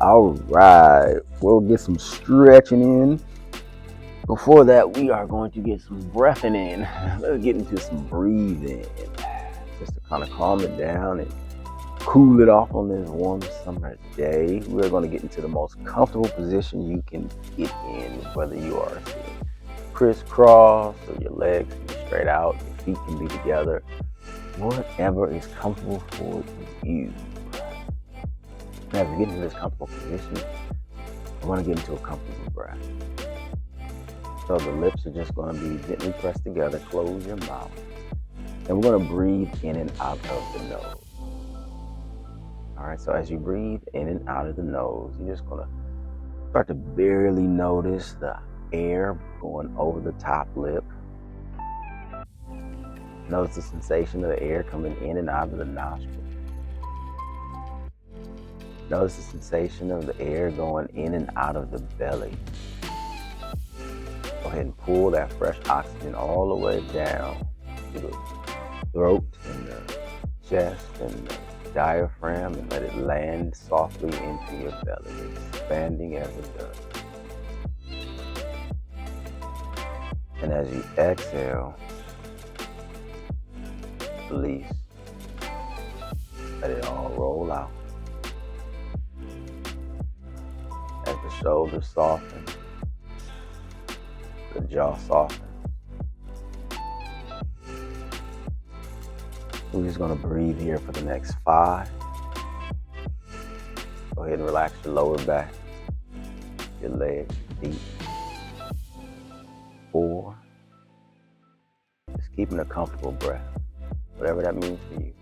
All right, we'll get some stretching in. Before that, we are going to get some breathing in. Let's get into some breathing just to kind of calm it down and cool it off on this warm summer day. We're going to get into the most comfortable position you can get in, whether you are sitting crisscross or your legs can be straight out, your feet can be together, whatever is comfortable for you. As we get into this comfortable position, I want to get into a comfortable breath. So the lips are just going to be gently pressed together. Close your mouth. And we're going to breathe in and out of the nose. All right, so as you breathe in and out of the nose, you're just going to start to barely notice the air going over the top lip. Notice the sensation of the air coming in and out of the nostril. Notice the sensation of the air going in and out of the belly. Go ahead and pull that fresh oxygen all the way down to the throat and the chest and the diaphragm and let it land softly into your belly, expanding as it does. And as you exhale, release. Let it all roll out. As the shoulders soften, the jaw softens. We're just going to breathe here for the next 5. Go ahead and relax your lower back, your legs, your feet. 4. Just keeping a comfortable breath, whatever that means for you.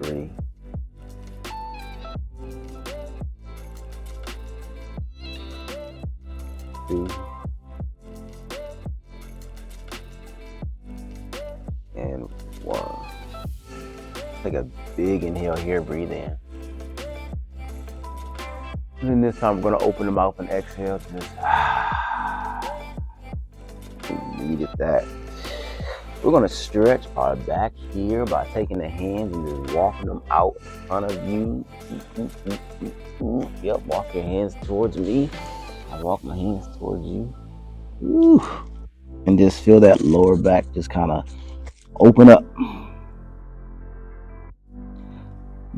3. 2. And 1. Take a big inhale here, breathe in. And then this time we're going to open the mouth and exhale. Just we needed that. We're going to stretch our back here by taking the hands and just walking them out in front of you. Yep, walk your hands towards me. I walk my hands towards you. Woo. And just feel that lower back just kind of open up.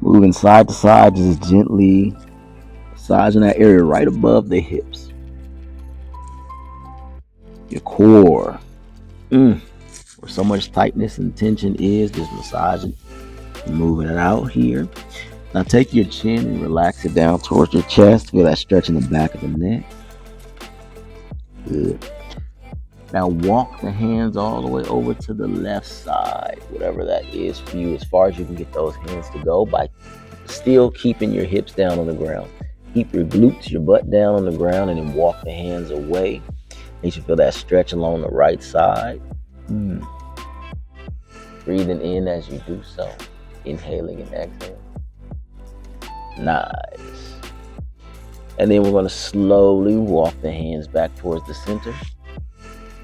Moving side to side, just gently massaging that area right above the hips. Your core. Where so much tightness and tension is, just massaging and moving it out here. Now take your chin and relax it down towards your chest. Feel that stretch in the back of the neck. Good. Now walk the hands all the way over to the left side, whatever that is for you, as far as you can get those hands to go, by still keeping your hips down on the ground. Keep your glutes, your butt down on the ground, and then walk the hands away. You should feel that stretch along the right side. Breathing in as you do so. Inhaling and exhaling. Nice. And then we're going to slowly walk the hands back towards the center.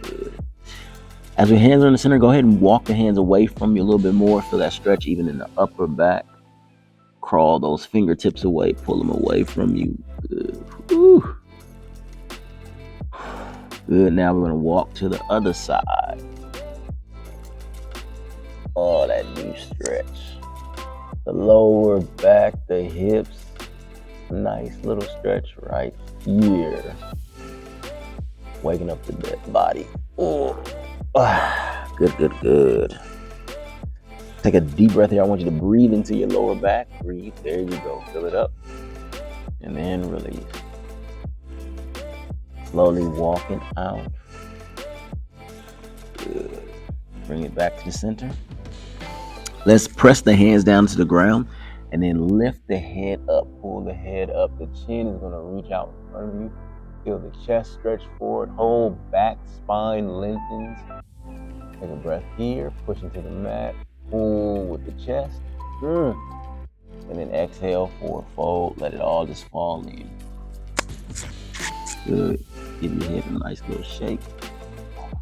Good. As your hands are in the center, go ahead and walk the hands away from you a little bit more. Feel that stretch even in the upper back. Crawl those fingertips away. Pull them away from you. Good. Woo. Good. Now we're going to walk to the other side. Oh, that new stretch. The lower back, the hips. Nice little stretch right here. Waking up the body. Oh. Good. Take a deep breath here. I want you to breathe into your lower back. Breathe. There you go. Fill it up. And then release. Slowly walking out. Good. Bring it back to the center. Let's press the hands down to the ground and then lift the head up. Pull the head up. The chin is going to reach out in front of you. Feel the chest stretch forward. Whole back, spine lengthens. Take a breath here. Push into the mat. Pull with the chest. And then exhale, forward fold. Let it all just fall in. Good. Give your head a nice little shake.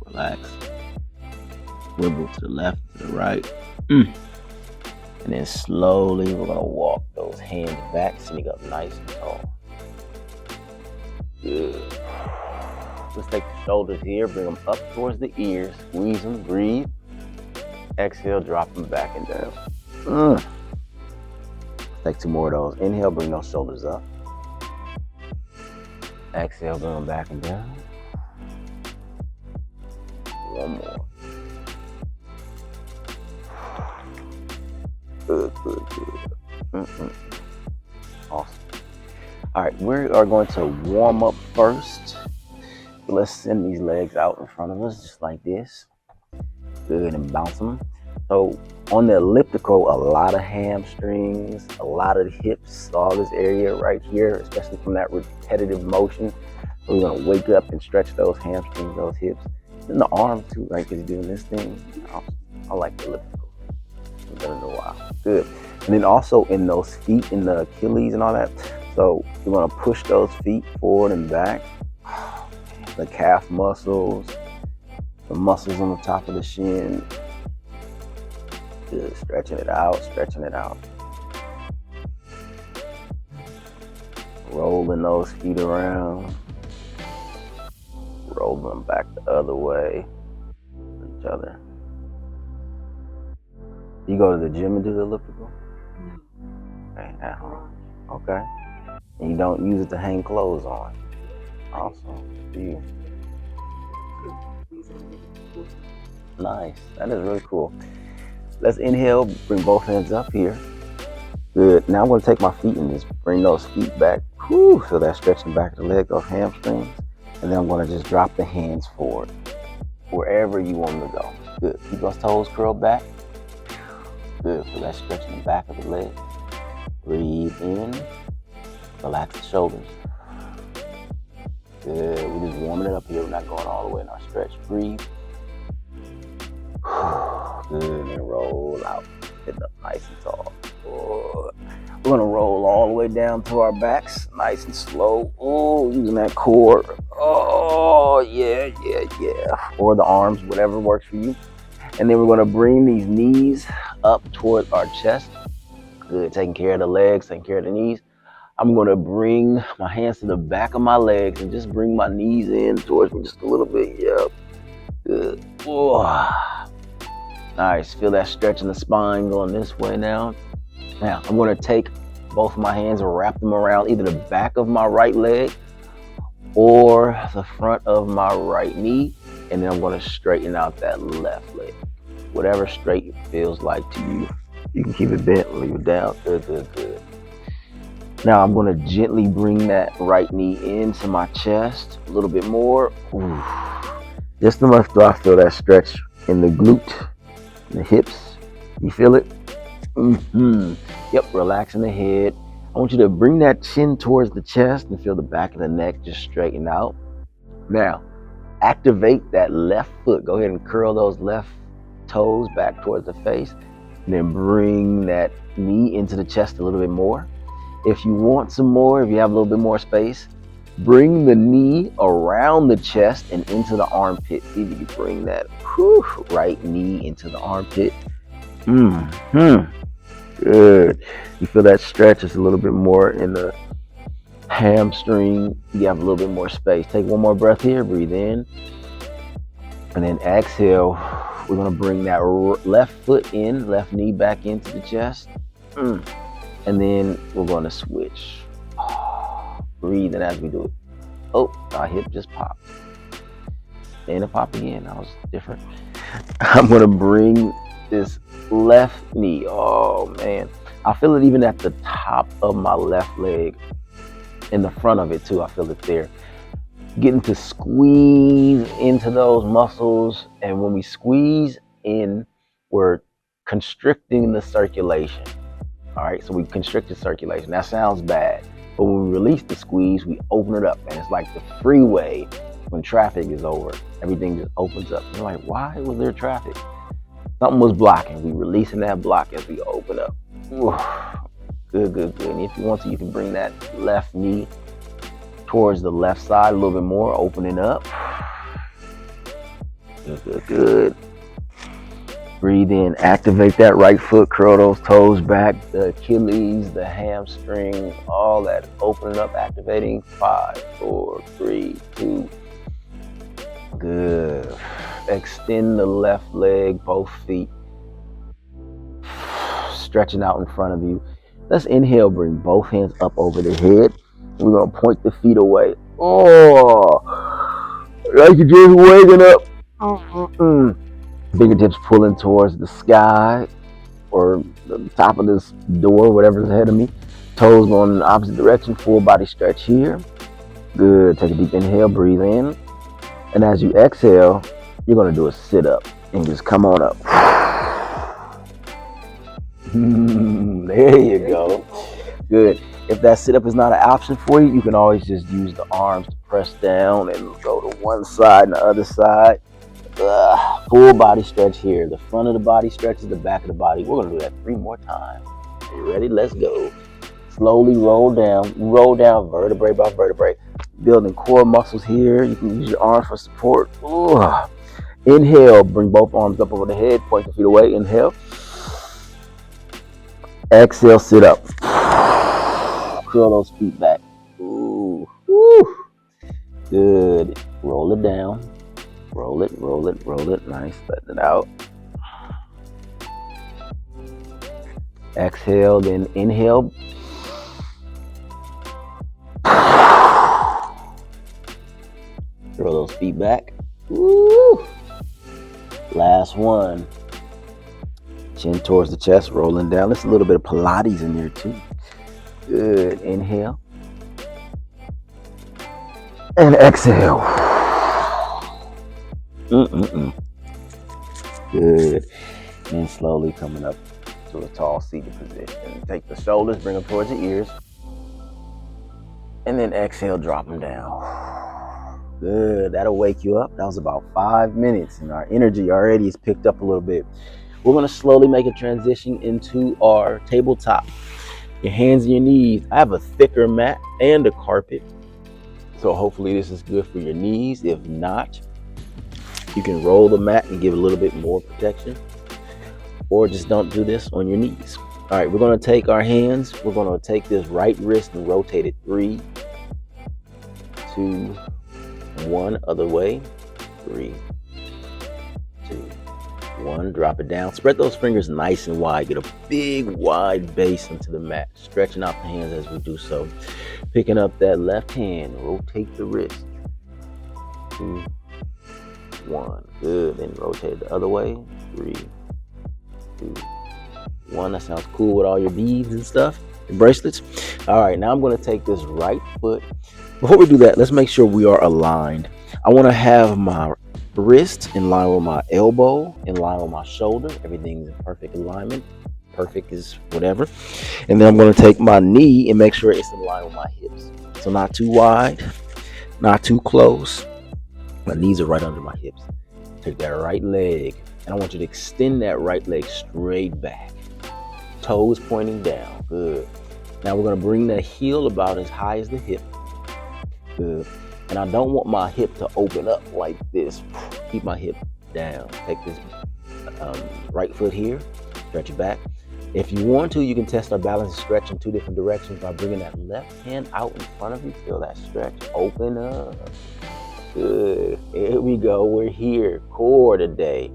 Relax. Wibble to the left, to the right. And then slowly we're gonna walk those hands back, sitting up nice and tall. Good. Let's take the shoulders here, bring them up towards the ears, squeeze them, breathe. Exhale, drop them back and down. Take 2 more of those. Inhale, bring those shoulders up. Exhale, bring them back and down. 1 more. Good. Awesome. All right, we are going to warm up first. Let's send these legs out in front of us, just like this. Good, and bounce them. So on the elliptical, a lot of hamstrings, a lot of the hips, all this area right here, especially from that repetitive motion. So we're gonna wake up and stretch those hamstrings, those hips, and the arms too, right? Because you're doing this thing. I like the elliptical. I've done it in a while. Good. And then also in those feet, in the Achilles and all that. So you're gonna push those feet forward and back. The calf muscles, the muscles on the top of the shin. Good. Stretching it out, stretching it out. Rolling those feet around. Rolling them back the other way. Each other. You go to the gym and do the elliptical? Okay, at home. Okay. And you don't use it to hang clothes on. Awesome. For you. Nice. That is really cool. Let's inhale, bring both hands up here. Good. Now I'm going to take my feet and just bring those feet back. Whew. Feel that stretching back of the leg, those hamstrings. And then I'm going to just drop the hands forward, wherever you want them to go. Good. Keep those toes curled back. Good. Feel that stretching the back of the leg. Breathe in. Relax the shoulders. Good. We're just warming it up here. We're not going all the way in our stretch. Breathe. Good. And roll out. Get up nice and tall. We're going to roll all the way down to our backs. Nice and slow. Oh, using that core. Oh, yeah. Or the arms, whatever works for you. And then we're going to bring these knees up toward our chest. Good. Taking care of the legs, taking care of the knees. I'm going to bring my hands to the back of my legs and just bring my knees in towards me just a little bit. Yep. Good. Oh. Nice. Feel that stretch in the spine going this way now. Now, I'm going to take both of my hands and wrap them around either the back of my right leg or the front of my right knee. And then I'm going to straighten out that left leg. Whatever straight feels like to you. You can keep it bent, leave it down. Good. Now I'm going to gently bring that right knee into my chest a little bit more. Ooh. Just enough till I feel that stretch in the glute, in the hips. You feel it? Yep, relaxing the head. I want you to bring that chin towards the chest and feel the back of the neck just straighten out. Now, activate that left foot. Go ahead and curl those left toes back towards the face. And then bring that knee into the chest a little bit more. If you want some more, if you have a little bit more space, bring the knee around the chest and into the armpit. See if you can bring that right knee into the armpit. Good. You feel that stretch is a little bit more in the hamstring. You have a little bit more space. Take one more breath here. Breathe in. And then exhale. We're going to bring that left foot in, left knee back into the chest. And then we're going to switch. Breathe in as we do it. Oh, our hip just popped. And it popped again. That was different. I'm going to bring this left knee. Oh, man. I feel it even at the top of my left leg. In the front of it, too. I feel it there. Getting to squeeze into those muscles. And when we squeeze in, we're constricting the circulation. All right, so we constrict the circulation. That sounds bad. But when we release the squeeze, we open it up. And it's like the freeway when traffic is over. Everything just opens up. You're like, why was there traffic? Something was blocking. We releasing that block as we open up. Ooh. Good. And if you want to, you can bring that left knee towards the left side a little bit more, opening up. Good. Breathe in, activate that right foot, curl those toes back, the Achilles, the hamstring, all that. Opening up, activating. 5, 4, 3, 2. Good. Extend the left leg, both feet. Stretching out in front of you. Let's inhale, bring both hands up over the head. We're going to point the feet away. Oh, like you're just waking up. Fingertips pulling towards the sky or the top of this door, whatever's ahead of me. Toes going in the opposite direction. Full body stretch here. Good. Take a deep inhale, breathe in. And as you exhale, you're going to do a sit-up and just come on up. There you go. Good. If that sit-up is not an option for you, you can always just use the arms to press down and go to one side and the other side. Full body stretch here. The front of the body stretches the back of the body. We're going to do that 3 more times. Are you ready? Let's go. Slowly roll down vertebrae by vertebrae. Building core muscles here. You can use your arms for support. Inhale, bring both arms up over the head, point the feet away. Inhale. Exhale, sit up. Curl those feet back. Ooh. Woo. Good. Roll it down. Roll it. Nice. Let it out. Exhale, then inhale. Throw those feet back. Woo. Last one. Chin towards the chest, rolling down. There's a little bit of Pilates in there too. Good. Inhale. And exhale. Good. And slowly coming up to a tall seated position. Take the shoulders, bring them towards the ears. And then exhale, drop them down. Good. That'll wake you up. That was about 5 minutes, and our energy already is picked up a little bit. We're going to slowly make a transition into our tabletop. Your hands and your knees. I have a thicker mat and a carpet, so hopefully this is good for your knees. If not, you can roll the mat and give a little bit more protection, or just don't do this on your knees. All right, we're going to take our hands. We're going to take this right wrist and rotate it 3, 2, 1. Other way. 3, 2, 1. Drop it down. Spread those fingers nice and wide. Get a big wide base into the mat. Stretching out the hands as we do so. Picking up that left hand. Rotate the wrist. 2, 1. Good. Then rotate the other way. 3, 2, 1. That sounds cool with all your beads and stuff. Your bracelets. All right. Now I'm going to take this right foot. Before we do that, let's make sure we are aligned. I want to have my wrist in line with my elbow, in line with my shoulder. Everything's in perfect alignment. Perfect is whatever. And then I'm going to take my knee and make sure it's in line with my hips. So not too wide, not too close. My knees are right under my hips. Take that right leg, and I want you to extend that right leg straight back. Toes pointing down. Good. Now we're going to bring the heel about as high as the hip. Good. And I don't want my hip to open up like this. Keep my hip down. Take this right foot here. Stretch it back. If you want to, you can test our balance and stretch in 2 different directions by bringing that left hand out in front of you. Feel that stretch. Open up. Good. Here we go. We're here. Core today.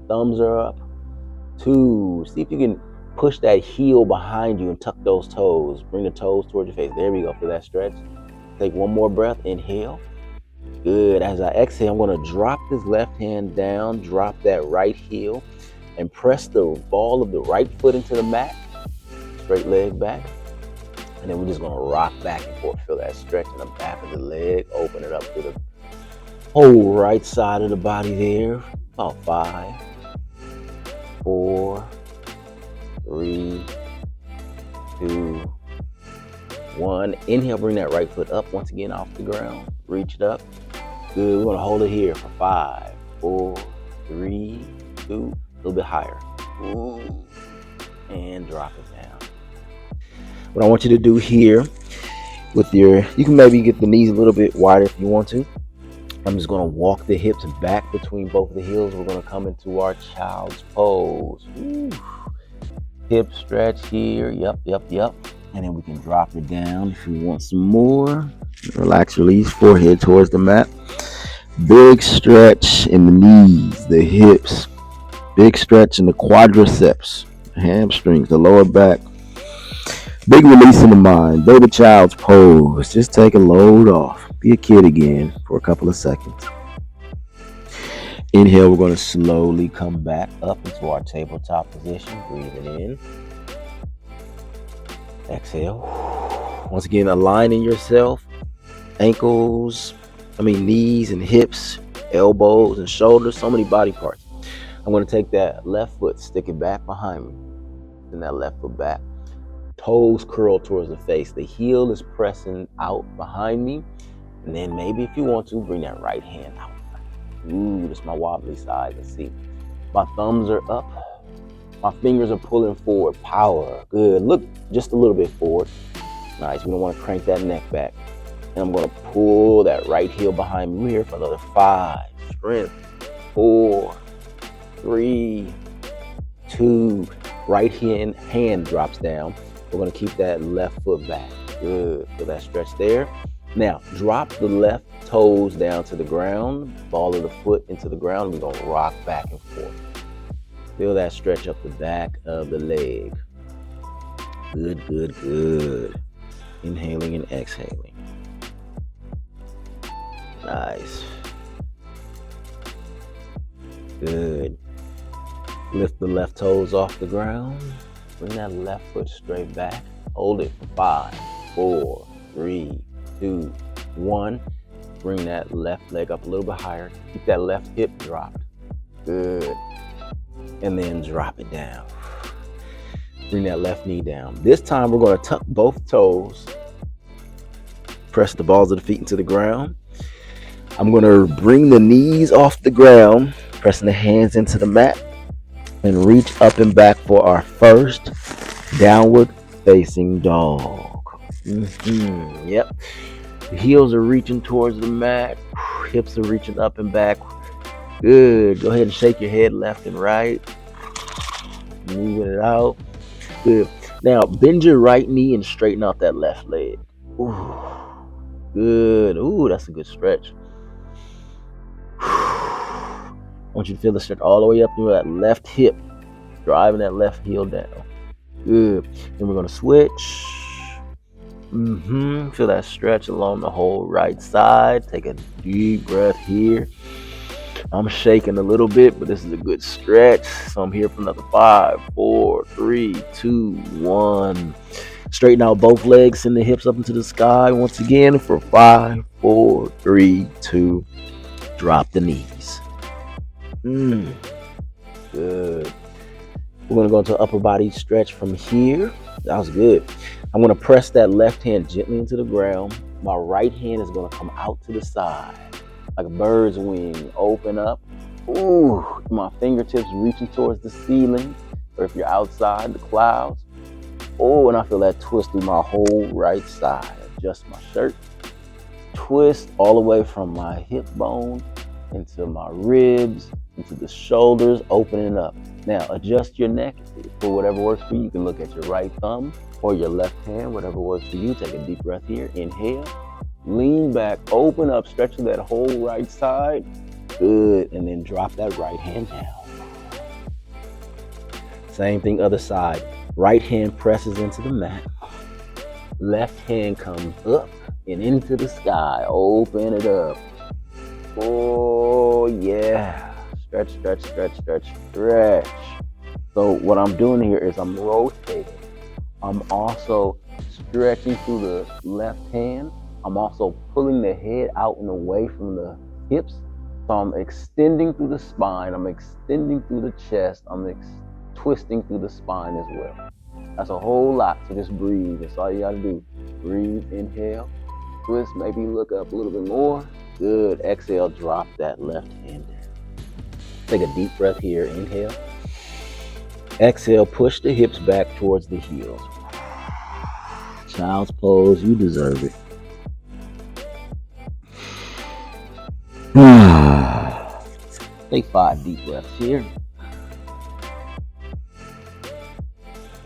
Thumbs are up. 2. See if you can push that heel behind you and tuck those toes. Bring the toes towards your face. There we go. Feel that stretch. Take one more breath. Inhale. Good. As I exhale, I'm going to drop this left hand down, drop that right heel, and press the ball of the right foot into the mat. Straight leg back. And then we're just going to rock back and forth. Feel that stretch in the back of the leg. Open it up to the whole right side of the body there. About 5, 4, 3, 2, 1. Inhale, bring that right foot up once again off the ground. Reach it up. Good. We're going to hold it here for 5, 4, 3, 2. A little bit higher. Ooh. And drop it down. What I want you to do here with you can maybe get the knees a little bit wider if you want to. I'm just going to walk the hips back between both of the heels. We're going to come into our child's pose. Ooh. Hip stretch here. Yep. And then we can drop it down if you want some more. Relax, release, forehead towards the mat. Big stretch in the knees, the hips. Big stretch in the quadriceps, hamstrings, the lower back. Big release in the mind. Baby child's pose. Just take a load off. Be a kid again for a couple of seconds. Inhale, we're going to slowly come back up into our tabletop position. Breathing in. Exhale. Once again, aligning yourself. Knees and hips, elbows and shoulders. So many body parts. I'm going to take that left foot, stick it back behind me. And that left foot back. Toes curl towards the face. The heel is pressing out behind me. And then maybe if you want to, bring that right hand out. Ooh, this is my wobbly side. Let's see. My thumbs are up. My fingers are pulling forward. Power. Good. Look just a little bit forward. Nice. We don't want to crank that neck back. And I'm going to pull that right heel behind me. We're here for another 5. Strength. 4, 3, 2. Right hand drops down. We're going to keep that left foot back. Good. Feel that stretch there. Now, drop the left toes down to the ground. Ball of the foot into the ground. We're going to rock back and forth. Feel that stretch up the back of the leg. Good. Inhaling and exhaling. Nice. Good. Lift the left toes off the ground. Bring that left foot straight back. Hold it for 5, 4, 3, 2, 1. Bring that left leg up a little bit higher. Keep that left hip dropped. Good. And then drop it down. Bring that left knee down. This time we're going to tuck both toes. Press the balls of the feet into the ground. I'm going to bring the knees off the ground, pressing the hands into the mat, and reach up and back for our first downward facing dog. Yep. The heels are reaching towards the mat. Hips are reaching up and back. Good. Go ahead and shake your head left and right. Moving it out. Good. Now, bend your right knee and straighten out that left leg. Ooh. Good. Ooh, that's a good stretch. I want you to feel the stretch all the way up through that left hip, driving that left heel down. Good. Then we're going to switch. Feel that stretch along the whole right side. Take a deep breath here. I'm shaking a little bit, but this is a good stretch. So I'm here for another 5, 4, 3, 2, 1. Straighten out both legs, send the hips up into the sky once again for 5, 4, 3, 2. Drop the knees. Good. We're going to go into upper body stretch from here. That was good. I'm going to press that left hand gently into the ground. My right hand is going to come out to the side like a bird's wing. Open up. Ooh, my fingertips reaching towards the ceiling, or if you're outside, the clouds. Oh, and I feel that twist through my whole right side. Adjust my shirt. Twist all the way from my hip bone into my ribs, into the shoulders, opening up. Now, adjust your neck for whatever works for you. You can look at your right thumb or your left hand, whatever works for you. Take a deep breath here. Inhale. Lean back, open up, stretching that whole right side. Good. And then drop that right hand down. Same thing, other side. Right hand presses into the mat. Left hand comes up and into the sky. Open it up. Oh, yeah. Stretch, stretch, stretch, stretch, stretch. So what I'm doing here is I'm rotating. I'm also stretching through the left hand. I'm also pulling the head out and away from the hips. So I'm extending through the spine. I'm extending through the chest. I'm twisting through the spine as well. That's a whole lot. So just breathe. That's all you got to do. Breathe, inhale, twist, maybe look up a little bit more. Good. Exhale, drop that left hand down. Take a deep breath here. Inhale. Exhale, push the hips back towards the heels. Child's pose, you deserve it. Take 5 deep breaths here.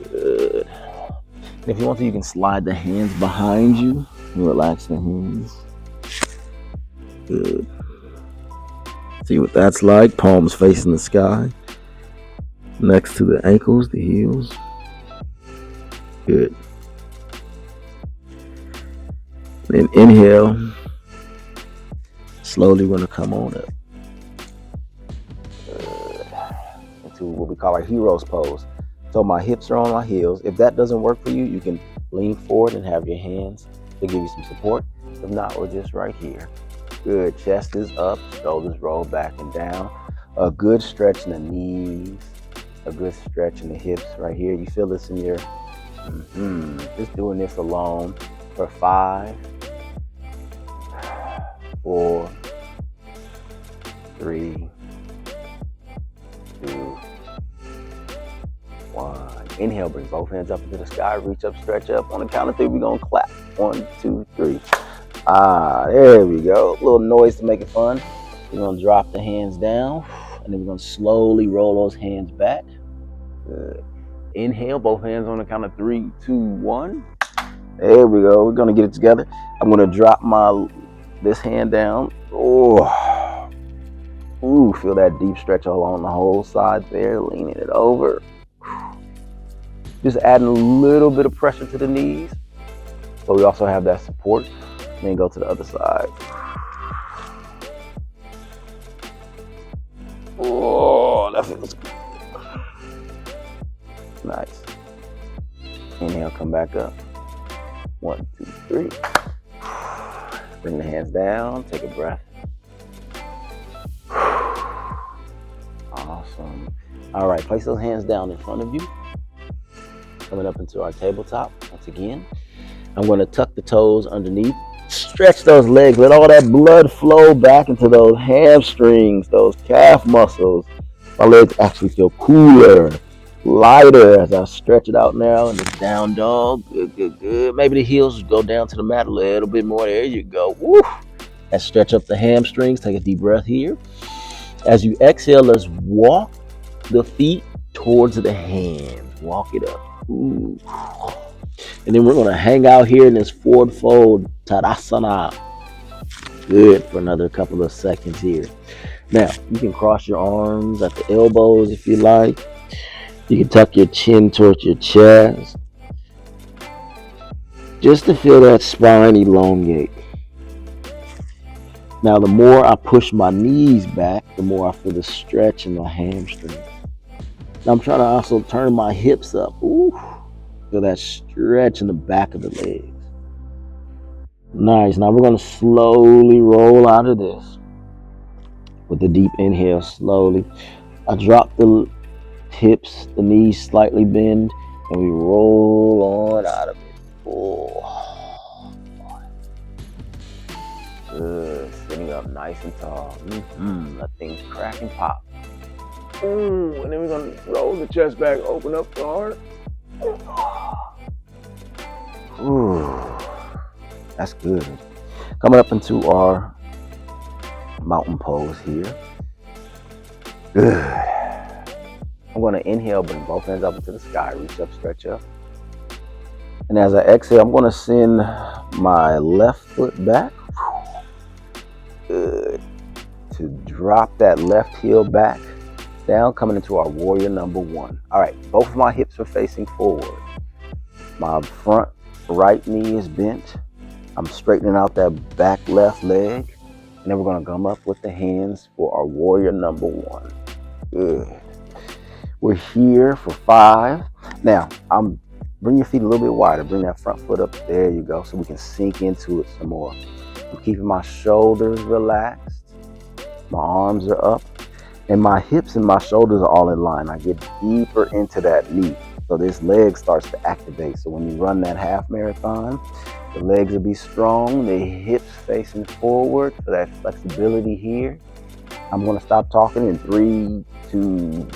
Good. And if you want to, you can slide the hands behind you and relax the hands. Good. See what that's like. Palms facing the sky. Next to the ankles, the heels. Good. Then inhale. Slowly we're going to come on up. Good. Into what we call our hero's pose. So my hips are on my heels. If that doesn't work for you, you can lean forward and have your hands to give you some support. If not, we're just right here. Good. Chest is up, shoulders roll back and down. A good stretch in the knees. A good stretch in the hips right here. You feel this in your, just doing this alone for 5, 4, 3, 2, 1. Inhale, bring both hands up into the sky, reach up, stretch up. On the count of 3, we're gonna clap. 1, 2, 3. There we go. A little noise to make it fun. We're gonna drop the hands down, and then we're gonna slowly roll those hands back. Good. Inhale, both hands on the count of 3, 2, 1. There we go. We're gonna get it together. I'm gonna drop this hand down. Oh, ooh, feel that deep stretch along the whole side there. Leaning it over. Just adding a little bit of pressure to the knees, but we also have that support. Then go to the other side. Oh, that feels good. Nice. Inhale, come back up. 1, 2, 3. Bring the hands down. Take a breath. Awesome. All right, place those hands down in front of you. Coming up into our tabletop once again. I'm going to tuck the toes underneath. Stretch those legs. Let all that blood flow back into those hamstrings, those calf muscles. My legs actually feel cooler, lighter as I stretch it out now in the down dog. Good, good, good. Maybe the heels go down to the mat a little bit more. There you go. Woo. Let's stretch up the hamstrings. Take a deep breath here. As you exhale, let's walk the feet towards the hands. Walk it up. Ooh. And then we're going to hang out here in this forward fold Tadasana. Good for another couple of seconds here. Now, you can cross your arms at the elbows if you like. You can tuck your chin towards your chest. Just to feel that spine elongate. Now, the more I push my knees back, the more I feel the stretch in my hamstrings. Now, I'm trying to also turn my hips up. Ooh. Feel that stretch in the back of the legs. Nice. Now we're going to slowly roll out of this with a deep inhale. Slowly. I drop the hips, the knees slightly bend, and we roll on out of it. Oh. Good. Sitting up nice and tall. Let things crack and pop. Ooh. And then we're going to roll the chest back, open up the heart. Ooh, that's good. Coming up into our mountain pose here. Good. I'm going to inhale, bring both hands up into the sky, reach up, stretch up. And as I exhale, I'm going to send my left foot back. Good. To drop that left heel back down, coming into our warrior number 1. All right, both of my hips are facing forward. My front right knee is bent. I'm straightening out that back left leg. And then we're going to come up with the hands for our warrior number 1. Good. We're here for 5. Now, bring your feet a little bit wider. Bring that front foot up. There you go. So we can sink into it some more. I'm keeping my shoulders relaxed. My arms are up. And my hips and my shoulders are all in line. I get deeper into that knee. So this leg starts to activate. So when you run that half marathon, the legs will be strong. The hips facing forward for that flexibility here. I'm going to stop talking in 3, 2,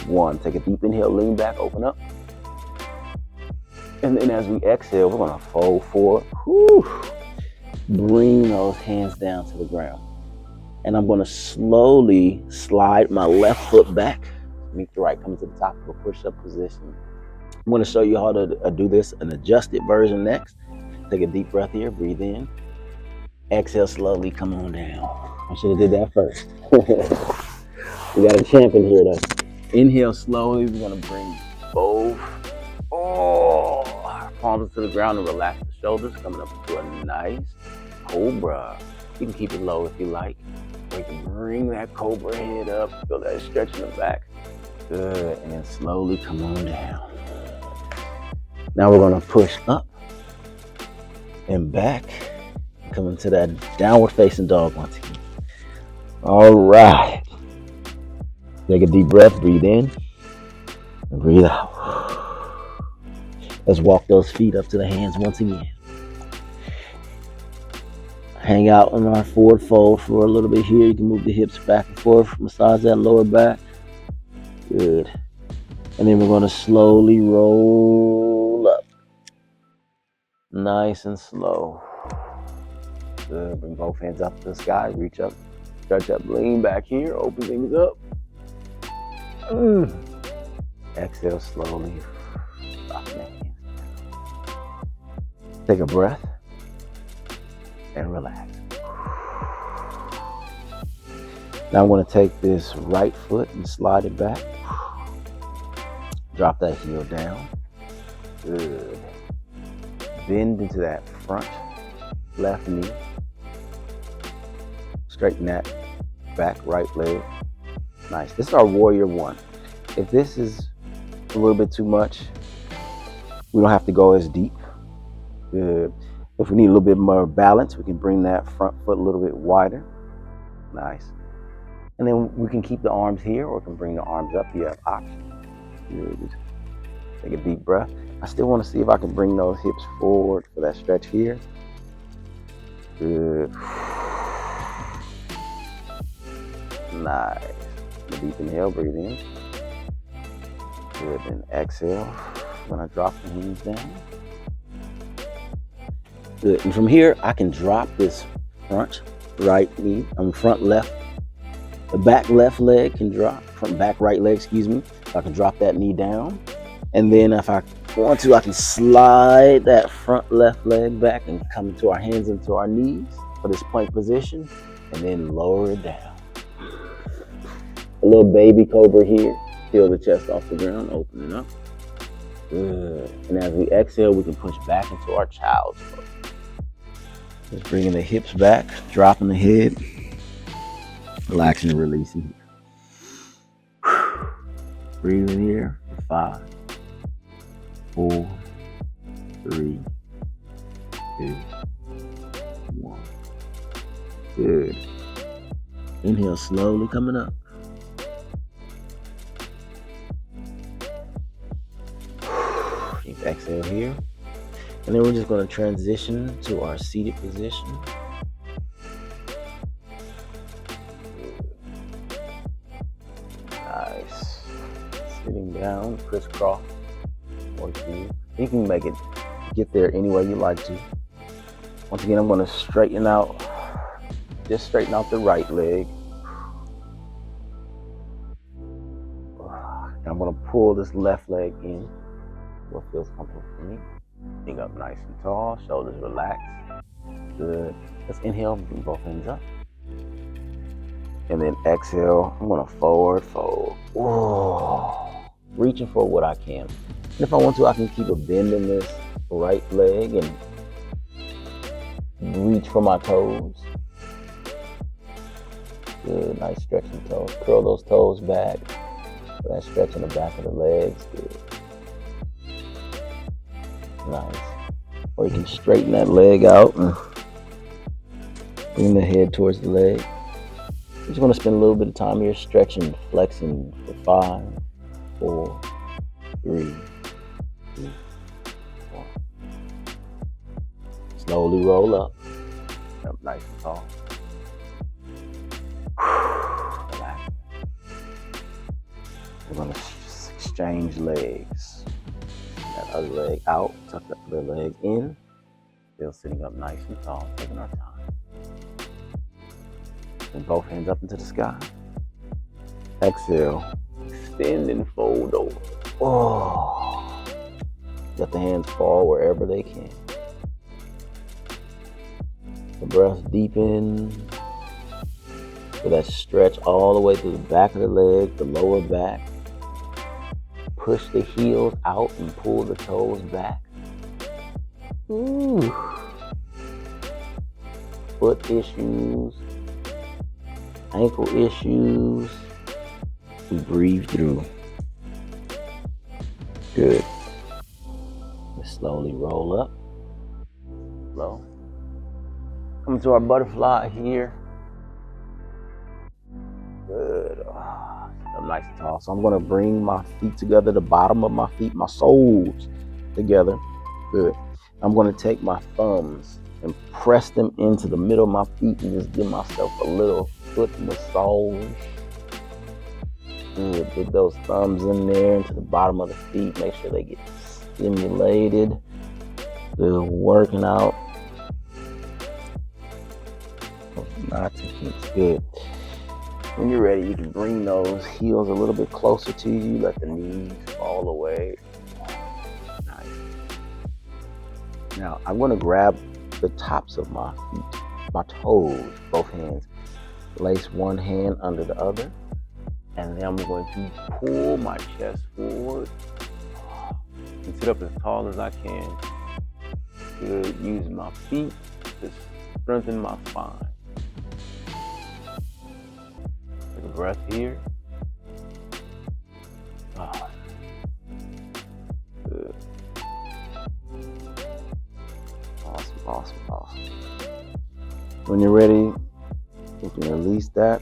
1. Take a deep inhale, lean back, open up. And then as we exhale, we're going to fold forward. Whew. Bring those hands down to the ground. And I'm going to slowly slide my left foot back, meet the right, come to the top of a push-up position. I'm going to show you how to do this, an adjusted version next. Take a deep breath here, breathe in. Exhale slowly, come on down. I should have did that first. We got a champion here though. Inhale slowly, we're going to bring both palms to the ground and relax the shoulders, coming up to a nice cobra. You can keep it low if you like. Or you can bring that cobra head up, feel that stretch in the back. Good, and then slowly come on down. Now we're gonna push up and back, come into that downward facing dog once again. All right. Take a deep breath, breathe in, and breathe out. Let's walk those feet up to the hands once again. Hang out on our forward fold for a little bit here. You can move the hips back and forth, massage that lower back. Good. And then we're going to slowly roll up. Nice and slow. Good. Bring both hands up to the sky. Reach up, stretch up, lean back here. Open things up. Exhale slowly. Drop the hands. Take a breath and relax. Now I'm going to take this right foot and slide it back. Drop that heel down. Good. Bend into that front left knee. Straighten that back right leg. Nice. This is our warrior one. If this is a little bit too much, we don't have to go as deep. Good. If we need a little bit more balance, we can bring that front foot a little bit wider. Nice. And then we can keep the arms here or can bring the arms up. You have options. Good. Take a deep breath. I still want to see if I can bring those hips forward for that stretch here. Good. Nice. A deep inhale, breathe in. Good. Then exhale. When I drop the hands down. Good. And from here, I can drop this front right knee. Front left. The back left leg can drop. Front back right leg, excuse me. I can drop that knee down. And then if I want to, I can slide that front left leg back and come to our hands into our knees for this plank position. And then lower it down. A little baby cobra here. Feel the chest off the ground, open it up. Good. And as we exhale, we can push back into our child's pose. Just bringing the hips back, dropping the head, relaxing and releasing. Breathe in here for 5, 4, 3, 2, 1. Good. Inhale slowly coming up. Keep exhale here. And then we're just going to transition to our seated position. Nice. Sitting down, crisscross. You can make it, get there any way you like to. Once again, I'm going to straighten out the right leg. And I'm going to pull this left leg in. What feels comfortable for me. Sitting up nice and tall, shoulders relaxed. Good. Let's inhale, bring both hands up. And then exhale, I'm gonna forward fold. Whoa. Reaching for what I can. And if I want to, I can keep a bend in this right leg and reach for my toes. Good, nice stretching toes. Curl those toes back. That stretch in the back of the legs. Good. Nice. Or you can straighten that leg out and bring the head towards the leg. I'm just going to spend a little bit of time here stretching, flexing for 5, 4, 3, 2, 1. Slowly roll up. Up nice and tall. Relax. We're going to exchange legs. That other leg out, tuck that other leg in. Still sitting up nice and tall, taking our time. And both hands up into the sky. Exhale. Extend and fold over. Oh. Let the hands fall wherever they can. The breath deepen. So that stretch all the way through the back of the leg, the lower back. Push the heels out and pull the toes back. Ooh. Foot issues, ankle issues, we breathe through. Good. Let's slowly roll up. Slow. Come to our butterfly here. Good. I'm nice and tall. So I'm going to bring my feet together, the bottom of my feet, my soles together. Good. I'm going to take my thumbs and press them into the middle of my feet and just give myself a little foot massage. Good. Get those thumbs in there into the bottom of the feet. Make sure they get stimulated. Good. Working out. Not too kinks. Good. When you're ready, you can bring those heels a little bit closer to you. Let the knees fall away. Nice. Now, I'm going to grab the tops of my feet, my toes, both hands. Place one hand under the other. And then I'm going to pull my chest forward. And sit up as tall as I can. Good. Use my feet to strengthen my spine. Take a breath here. Oh. Good. Awesome. When you're ready, you can release that.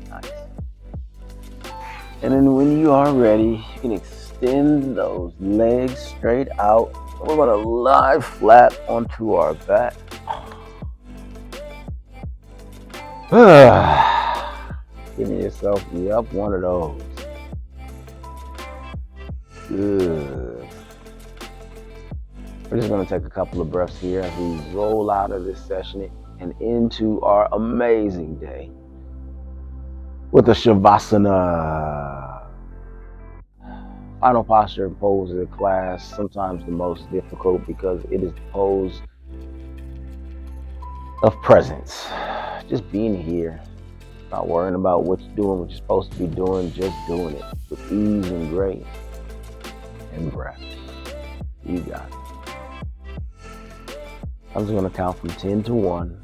Nice. And then when you are ready, you can extend those legs straight out. We're going to lie flat onto our back. Giving yourself one of those. Good. We're just going to take a couple of breaths here as we roll out of this session and into our amazing day with the Shavasana. Final posture pose in class, sometimes the most difficult because it is the pose of presence. Just being here, not worrying about what you're doing, what you're supposed to be doing, just doing it with ease and grace and breath. You got it. I'm just going to count from 10 to 1.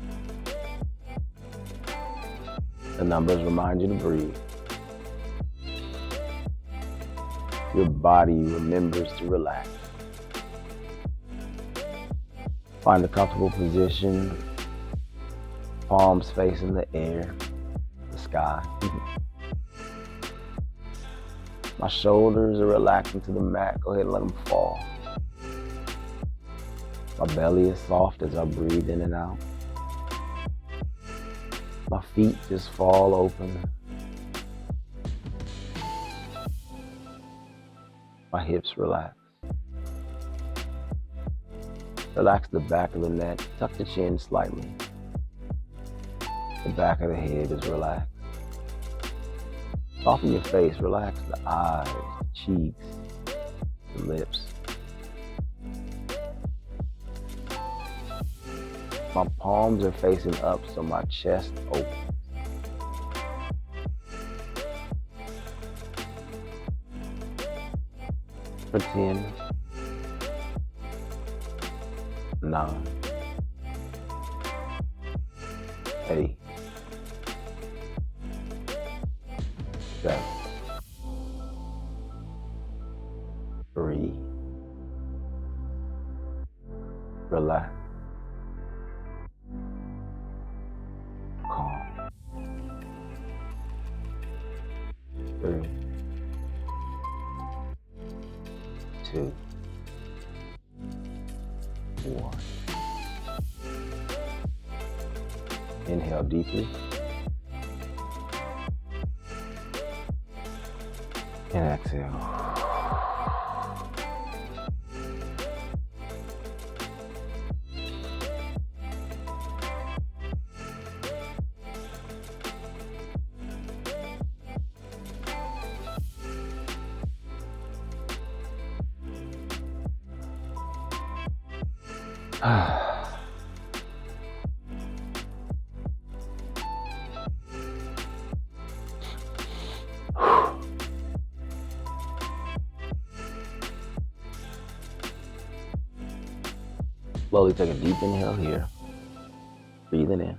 The numbers remind you to breathe. Your body remembers to relax. Find a comfortable position, palms facing the air, the sky. My shoulders are relaxing to the mat. Go ahead and let them fall. My belly is soft as I breathe in and out. My feet just fall open. My hips relax. Relax the back of the neck. Tuck the chin slightly. The back of the head is relaxed. Soften your face. Relax the eyes, the cheeks, the lips. My palms are facing up, so my chest opens. For 10, 9, 8, 7, 3, relax, calm, 3, 2, 1. Inhale deeply. And exhale. Slowly take a deep inhale here. Breathing in.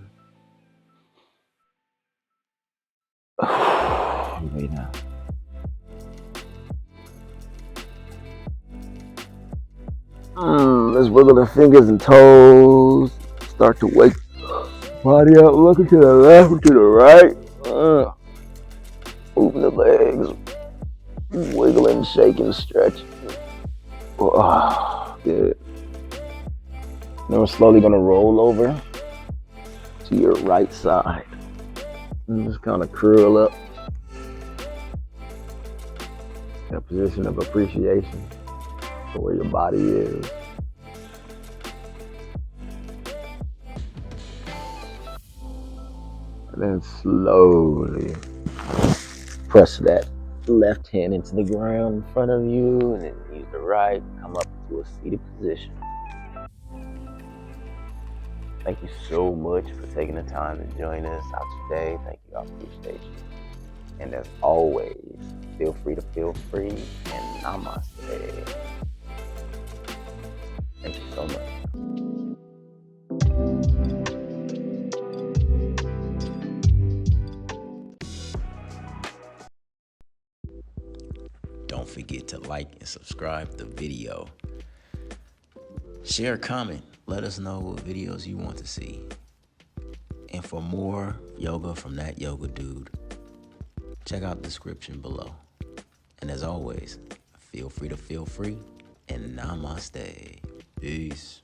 Breathe out. Let's wiggle the fingers and toes. Start to wake body up. Looking to the left and to the right. Moving the legs. Wiggling, shaking, stretching. Oh, good. Then we're slowly going to roll over to your right side. And just kind of curl up. In a position of appreciation for where your body is. And then slowly press that left hand into the ground in front of you, and then use the right, come up to a seated position. Thank you so much for taking the time to join us out today. Thank you. I appreciate you. And as always, feel free to feel free, and namaste. Thank you so much. Don't forget to like and subscribe the video. Share, comment, let us know what videos you want to see. And for more yoga from That Yoga Dude, check out the description below. And as always, feel free to feel free, and namaste. Peace.